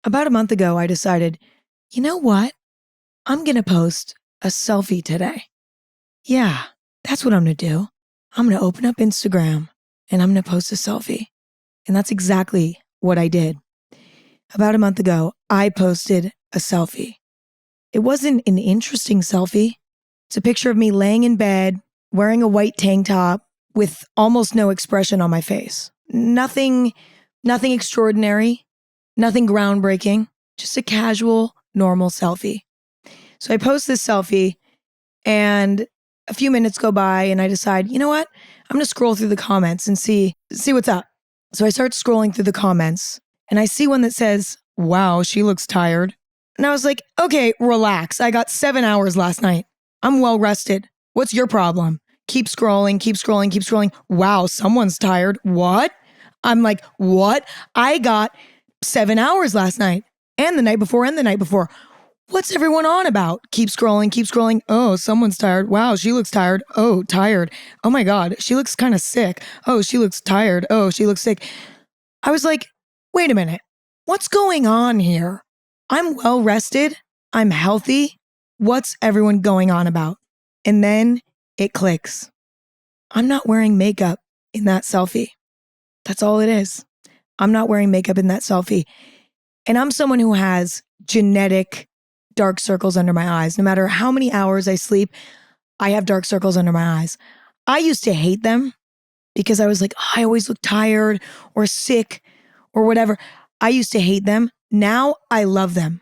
About a month ago, I decided, you know what? I'm going to post a selfie today. Yeah, that's what I'm going to do. I'm going to open up Instagram and I'm going to post a selfie. And that's exactly what I did. About a month ago, I posted a selfie. It wasn't an interesting selfie. It's a picture of me laying in bed, wearing a white tank top with almost no expression on my face. Nothing extraordinary, nothing groundbreaking, just a casual, normal selfie. So I post this selfie and a few minutes go by and I decide, you know what? I'm going to scroll through the comments and see what's up. So I start scrolling through the comments and I see one that says, wow, she looks tired. And I was like, okay, relax. I got 7 hours last night. I'm well rested. What's your problem? Keep scrolling, keep scrolling, keep scrolling. Wow, someone's tired. What? I'm like, what? I got 7 hours last night and the night before and the night before. What's everyone on about? Keep scrolling, keep scrolling. Oh, someone's tired. Wow, she looks tired. Oh, tired. Oh my God, she looks kind of sick. Oh, she looks tired. Oh, she looks sick. I was like, wait a minute. What's going on here? I'm well rested. I'm healthy. What's everyone going on about? And then it clicks. I'm not wearing makeup in that selfie. That's all it is. I'm not wearing makeup in that selfie. And I'm someone who has genetic dark circles under my eyes. No matter how many hours I sleep, I have dark circles under my eyes. I used to hate them because I was like, oh, I always look tired or sick or whatever. I used to hate them. Now I love them.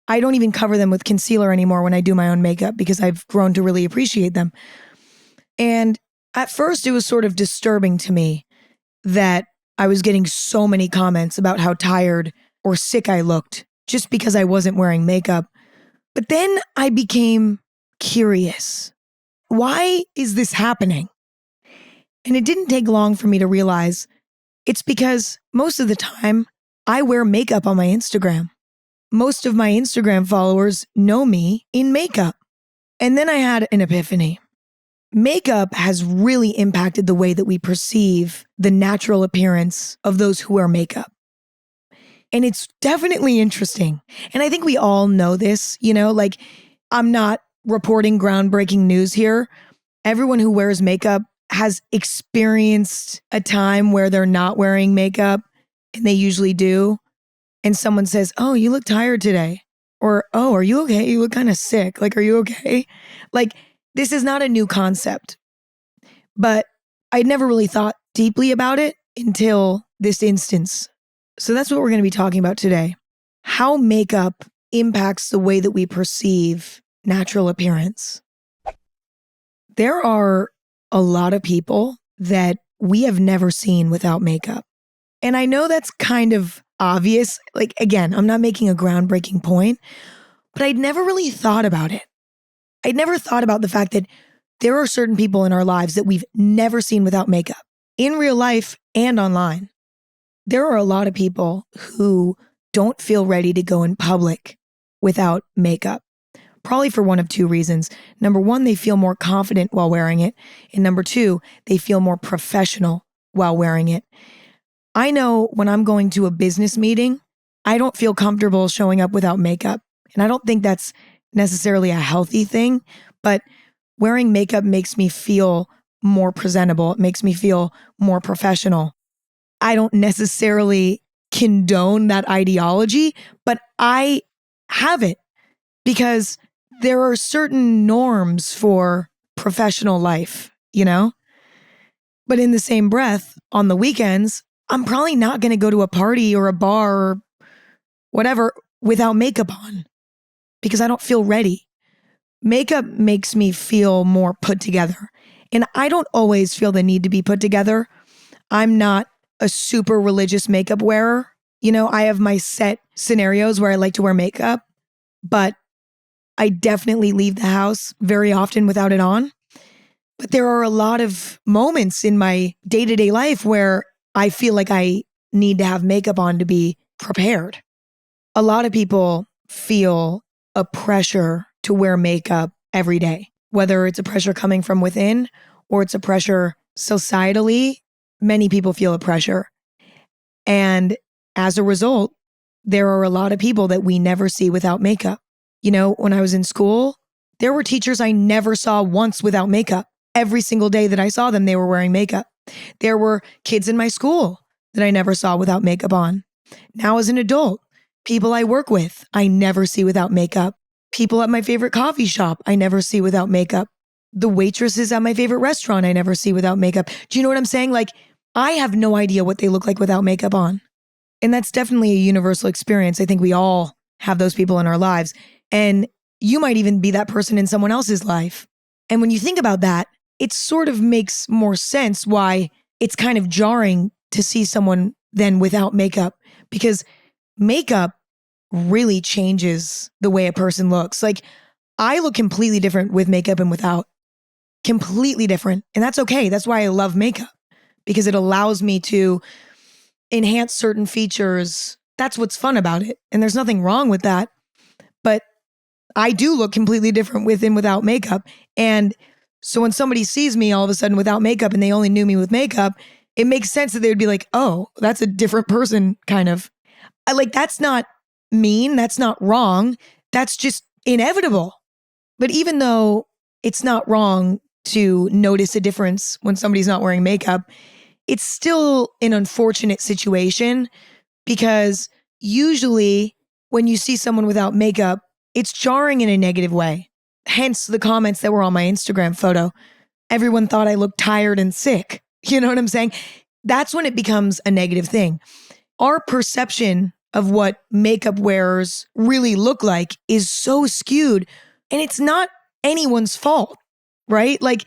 I don't even cover them with concealer anymore when I do my own makeup because I've grown to really appreciate them. And at first it was sort of disturbing to me that I was getting so many comments about how tired or sick I looked just because I wasn't wearing makeup. But then I became curious. Why is this happening? And it didn't take long for me to realize it's because most of the time I wear makeup on my Instagram. Most of my Instagram followers know me in makeup. And then I had an epiphany. Makeup has really impacted the way that we perceive the natural appearance of those who wear makeup. And it's definitely interesting. And I think we all know this, like I'm not reporting groundbreaking news here. Everyone who wears makeup has experienced a time where they're not wearing makeup, and they usually do. And someone says, oh, you look tired today. Or, oh, are you okay? You look kind of sick. Like, are you okay? Like, this is not a new concept. But I'd never really thought deeply about it until this instance. So that's what we're going to be talking about today. How makeup impacts the way that we perceive natural appearance. There are a lot of people that we have never seen without makeup. And I know that's kind of obvious. Like, again, I'm not making a groundbreaking point, but I'd never really thought about it. I'd never thought about the fact that there are certain people in our lives that we've never seen without makeup, in real life and online. There are a lot of people who don't feel ready to go in public without makeup, probably for one of two reasons. Number one, they feel more confident while wearing it. And number two, they feel more professional while wearing it. I know when I'm going to a business meeting, I don't feel comfortable showing up without makeup. And I don't think that's necessarily a healthy thing, but wearing makeup makes me feel more presentable. It makes me feel more professional. I don't necessarily condone that ideology, but I have it because there are certain norms for professional life, But in the same breath, on the weekends, I'm probably not going to go to a party or a bar or whatever without makeup on because I don't feel ready. Makeup makes me feel more put together. And I don't always feel the need to be put together. I'm not a super religious makeup wearer. I have my set scenarios where I like to wear makeup, but I definitely leave the house very often without it on. But there are a lot of moments in my day-to-day life where I feel like I need to have makeup on to be prepared. A lot of people feel a pressure to wear makeup every day, whether it's a pressure coming from within or it's a pressure societally. Many people feel a pressure. And as a result, there are a lot of people that we never see without makeup. You know, when I was in school, there were teachers I never saw once without makeup. Every single day that I saw them, they were wearing makeup. There were kids in my school that I never saw without makeup on. Now as an adult, people I work with, I never see without makeup. People at my favorite coffee shop, I never see without makeup. The waitresses at my favorite restaurant, I never see without makeup. Do you know what I'm saying? Like, I have no idea what they look like without makeup on. And that's definitely a universal experience. I think we all have those people in our lives. And you might even be that person in someone else's life. And when you think about that, it sort of makes more sense why it's kind of jarring to see someone then without makeup, because makeup really changes the way a person looks. Like, I look completely different with makeup and without. Completely different. And that's okay. That's why I love makeup, because it allows me to enhance certain features. That's what's fun about it. And there's nothing wrong with that. But I do look completely different with and without makeup. And so when somebody sees me all of a sudden without makeup and they only knew me with makeup, it makes sense that they would be like, oh, that's a different person, kind of. That's not mean. That's not wrong. That's just inevitable. But even though it's not wrong to notice a difference when somebody's not wearing makeup, it's still an unfortunate situation, because usually when you see someone without makeup, it's jarring in a negative way. Hence the comments that were on my Instagram photo. Everyone thought I looked tired and sick. You know what I'm saying? That's when it becomes a negative thing. Our perception of what makeup wearers really look like is so skewed, and it's not anyone's fault, right? Like,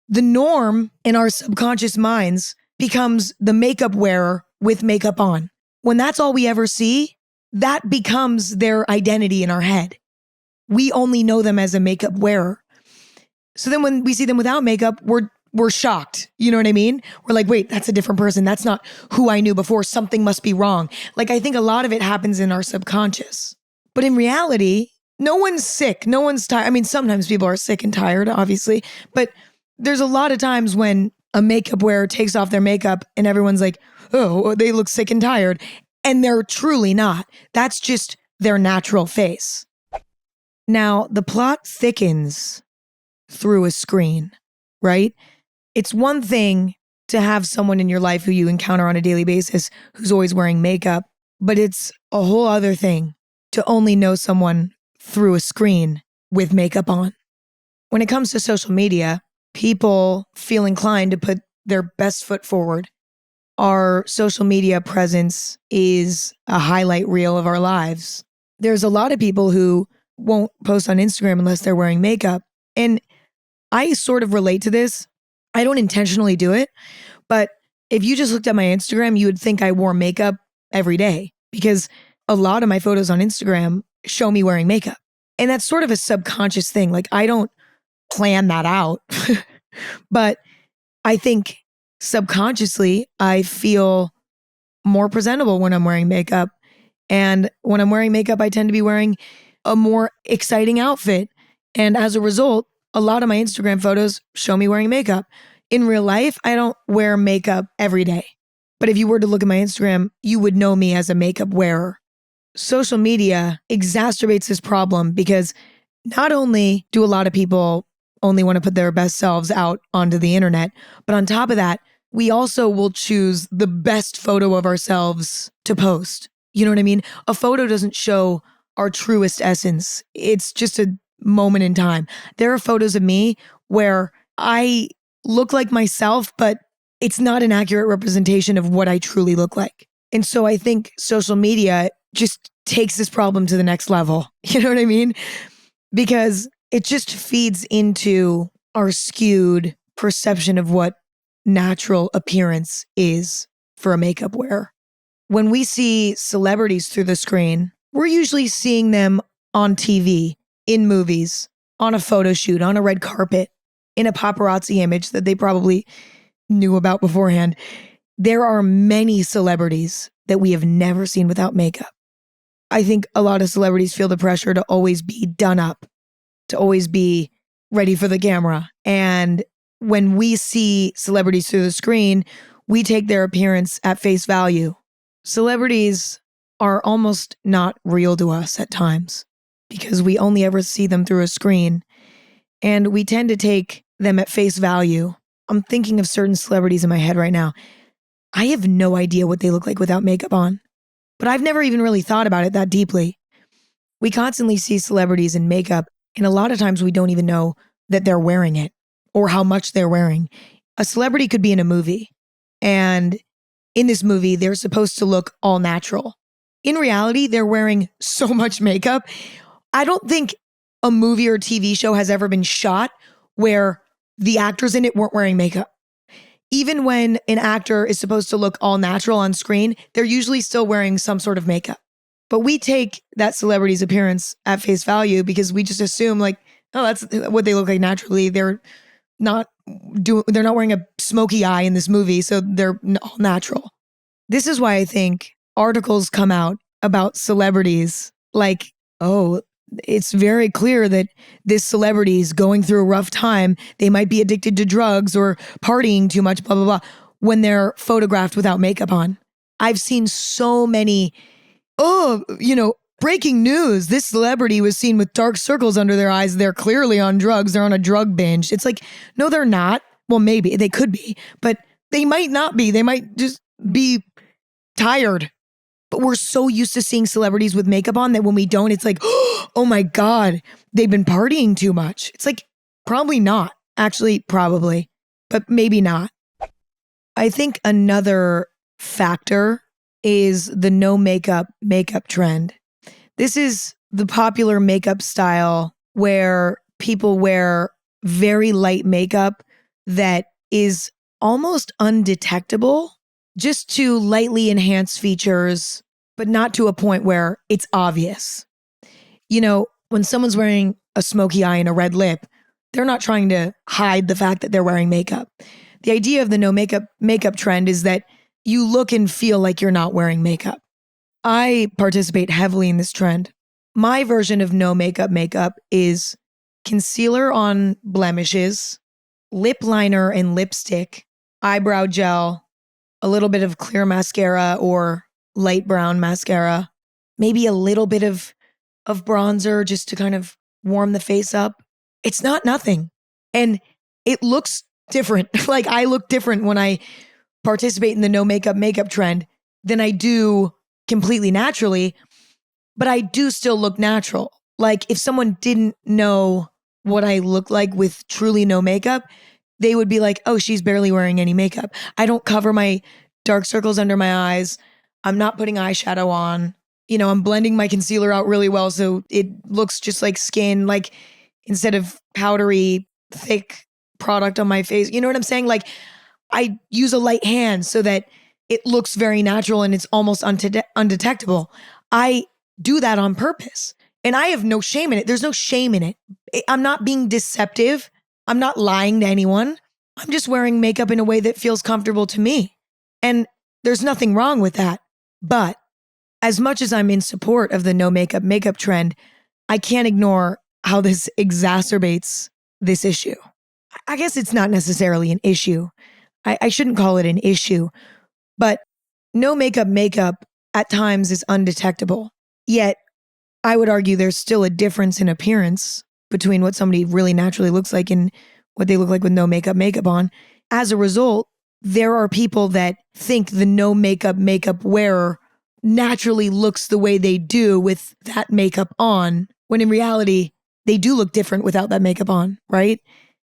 the norm in our subconscious minds becomes the makeup wearer with makeup on. When that's all we ever see, that becomes their identity in our head. We only know them as a makeup wearer. So then when we see them without makeup, we're shocked. You know what I mean? We're like, wait, that's a different person. That's not who I knew before. Something must be wrong. Like, I think a lot of it happens in our subconscious. But in reality, no one's sick. No one's tired. I mean, sometimes people are sick and tired, obviously. But there's a lot of times when a makeup wearer takes off their makeup and everyone's like, oh, they look sick and tired. And they're truly not. That's just their natural face. Now, the plot thickens through a screen, right? It's one thing to have someone in your life who you encounter on a daily basis who's always wearing makeup, but it's a whole other thing to only know someone through a screen with makeup on. When it comes to social media, people feel inclined to put their best foot forward. Our social media presence is a highlight reel of our lives. There's a lot of people who won't post on Instagram unless they're wearing makeup. And I sort of relate to this. I don't intentionally do it, but if you just looked at my Instagram, you would think I wore makeup every day, because a lot of my photos on Instagram show me wearing makeup. And that's sort of a subconscious thing. Like, I don't plan that out, but I think subconsciously I feel more presentable when I'm wearing makeup. And when I'm wearing makeup, I tend to be wearing a more exciting outfit. And as a result, a lot of my Instagram photos show me wearing makeup. In real life, I don't wear makeup every day. But if you were to look at my Instagram, you would know me as a makeup wearer. Social media exacerbates this problem, because not only do a lot of people only want to put their best selves out onto the internet, but on top of that, we also will choose the best photo of ourselves to post. You know what I mean? A photo doesn't show our truest essence. It's just a moment in time. There are photos of me where I look like myself, but it's not an accurate representation of what I truly look like. And so I think social media just takes this problem to the next level. You know what I mean? Because it just feeds into our skewed perception of what natural appearance is for a makeup wearer. When we see celebrities through the screen, we're usually seeing them on TV, in movies, on a photo shoot, on a red carpet, in a paparazzi image that they probably knew about beforehand. There are many celebrities that we have never seen without makeup. I think a lot of celebrities feel the pressure to always be done up, to always be ready for the camera. And when we see celebrities through the screen, we take their appearance at face value. Celebrities are almost not real to us at times because we only ever see them through a screen and we tend to take them at face value. I'm thinking of certain celebrities in my head right now. I have no idea what they look like without makeup on, but I've never even really thought about it that deeply. We constantly see celebrities in makeup, and a lot of times we don't even know that they're wearing it or how much they're wearing. A celebrity could be in a movie, and in this movie, they're supposed to look all natural. In reality, they're wearing so much makeup. I don't think a movie or TV show has ever been shot where the actors in it weren't wearing makeup. Even when an actor is supposed to look all natural on screen, they're usually still wearing some sort of makeup. But we take that celebrity's appearance at face value because we just assume like, oh, that's what they look like naturally. They're not wearing a smoky eye in this movie, so they're all natural. This is why I think articles come out about celebrities like, oh, it's very clear that this celebrity is going through a rough time. They might be addicted to drugs or partying too much, blah, blah, blah, when they're photographed without makeup on. I've seen so many, breaking news. This celebrity was seen with dark circles under their eyes. They're clearly on drugs. They're on a drug binge. It's like, no, they're not. Well, maybe they could be, but they might not be. They might just be tired. But we're so used to seeing celebrities with makeup on that when we don't, it's like, oh my God, they've been partying too much. It's like, probably not. Actually, probably, but maybe not. I think another factor is the no makeup trend. This is the popular makeup style where people wear very light makeup that is almost undetectable, just to lightly enhance features, but not to a point where it's obvious. You know, when someone's wearing a smoky eye and a red lip, they're not trying to hide the fact that they're wearing makeup. The idea of the no makeup trend is that you look and feel like you're not wearing makeup. I participate heavily in this trend. My version of no makeup is concealer on blemishes, lip liner and lipstick, eyebrow gel, a little bit of clear mascara or light brown mascara, maybe a little bit of bronzer just to kind of warm the face up. It's not nothing. And it looks different. Like I look different when I participate in the no makeup trend than I do completely naturally, but I do still look natural. Like if someone didn't know what I look like with truly no makeup, they would be like, oh, she's barely wearing any makeup. I don't cover my dark circles under my eyes. I'm not putting eyeshadow on. You know, I'm blending my concealer out really well so it looks just like skin, like instead of powdery, thick product on my face. You know what I'm saying? Like I use a light hand so that it looks very natural and it's almost undetectable. I do that on purpose and I have no shame in it. There's no shame in it. I'm not being deceptive. I'm not lying to anyone. I'm just wearing makeup in a way that feels comfortable to me. And there's nothing wrong with that. But as much as I'm in support of the no makeup trend, I can't ignore how this exacerbates this issue. I guess it's not necessarily an issue. I shouldn't call it an issue, but no makeup at times is undetectable. Yet I would argue there's still a difference in appearance between what somebody really naturally looks like and what they look like with no makeup on. As a result, there are people that think the no makeup wearer naturally looks the way they do with that makeup on, when in reality, they do look different without that makeup on, right?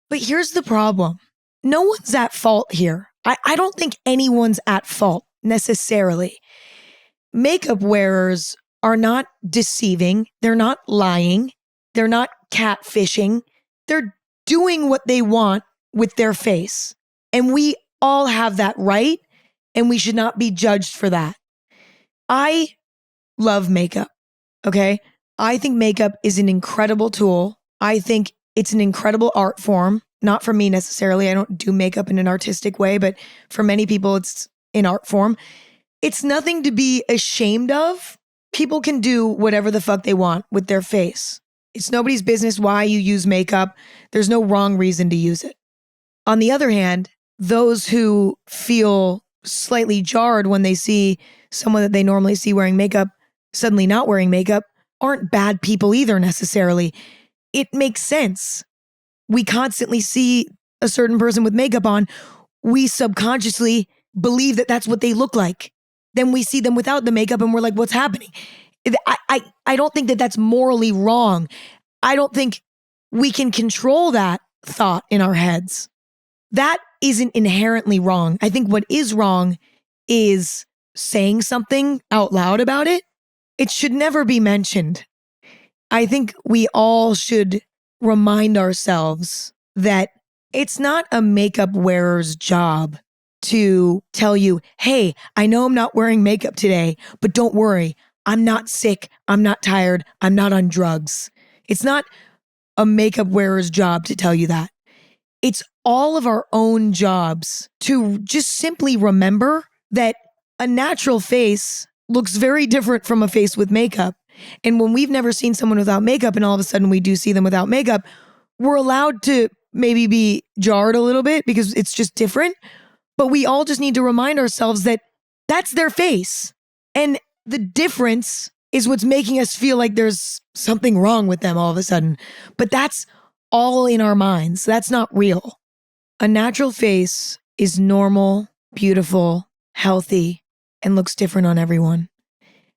But here's the problem. No one's at fault here. I don't think anyone's at fault necessarily. Makeup wearers are not deceiving. They're not lying. They're not catfishing. They're doing what they want with their face. And we all have that right, and we should not be judged for that. I love makeup, okay? I think makeup is an incredible tool. I think it's an incredible art form. Not for me necessarily. I don't do makeup in an artistic way, but for many people, it's an art form. It's nothing to be ashamed of. People can do whatever the fuck they want with their face. It's nobody's business why you use makeup. There's no wrong reason to use it. On the other hand, those who feel slightly jarred when they see someone that they normally see wearing makeup, suddenly not wearing makeup aren't bad people either necessarily. It makes sense. We constantly see a certain person with makeup on. We subconsciously believe that that's what they look like. Then we see them without the makeup and we're like, what's happening? I don't think that that's morally wrong. I don't think we can control that thought in our heads. That isn't inherently wrong. I think what is wrong is saying something out loud about it. It should never be mentioned. I think we all should remind ourselves that it's not a makeup wearer's job to tell you, hey, I know I'm not wearing makeup today, but don't worry. I'm not sick. I'm not tired. I'm not on drugs. It's not a makeup wearer's job to tell you that. It's all of our own jobs to just simply remember that a natural face looks very different from a face with makeup. And when we've never seen someone without makeup and all of a sudden we do see them without makeup, we're allowed to maybe be jarred a little bit because it's just different. But we all just need to remind ourselves that that's their face. And the difference is what's making us feel like there's something wrong with them all of a sudden. But that's all in our minds. That's not real. A natural face is normal, beautiful, healthy, and looks different on everyone.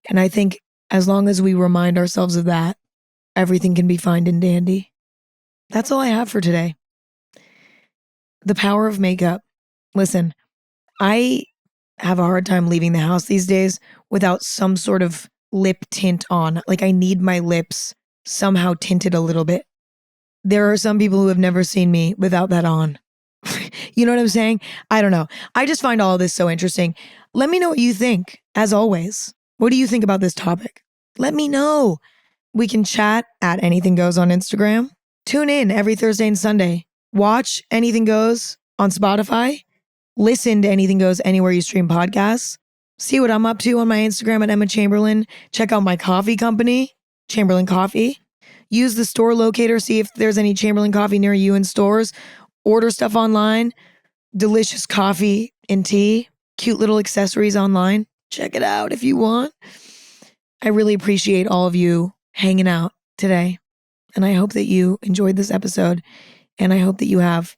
And I think as long as we remind ourselves of that, everything can be fine and dandy. That's all I have for today. The power of makeup. Listen, I have a hard time leaving the house these days without some sort of lip tint on. Like I need my lips somehow tinted a little bit. There are some people who have never seen me without that on. You know what I'm saying? I don't know. I just find all of this so interesting. Let me know what you think, as always. What do you think about this topic? Let me know. We can chat at Anything Goes on Instagram. Tune in every Thursday and Sunday. Watch Anything Goes on Spotify. Listen to Anything Goes anywhere you stream podcasts. See what I'm up to on my Instagram at Emma Chamberlain. Check out my coffee company, Chamberlain Coffee. Use the store locator, see if there's any Chamberlain coffee near you in stores. Order stuff online. Delicious coffee and tea. Cute little accessories online. Check it out if you want. I really appreciate all of you hanging out today. And I hope that you enjoyed this episode. And I hope that you have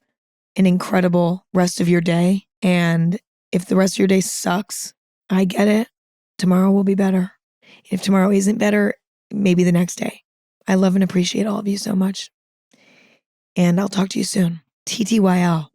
an incredible rest of your day. And if the rest of your day sucks, I get it. Tomorrow will be better. If tomorrow isn't better, maybe the next day. I love and appreciate all of you so much. And I'll talk to you soon. TTYL.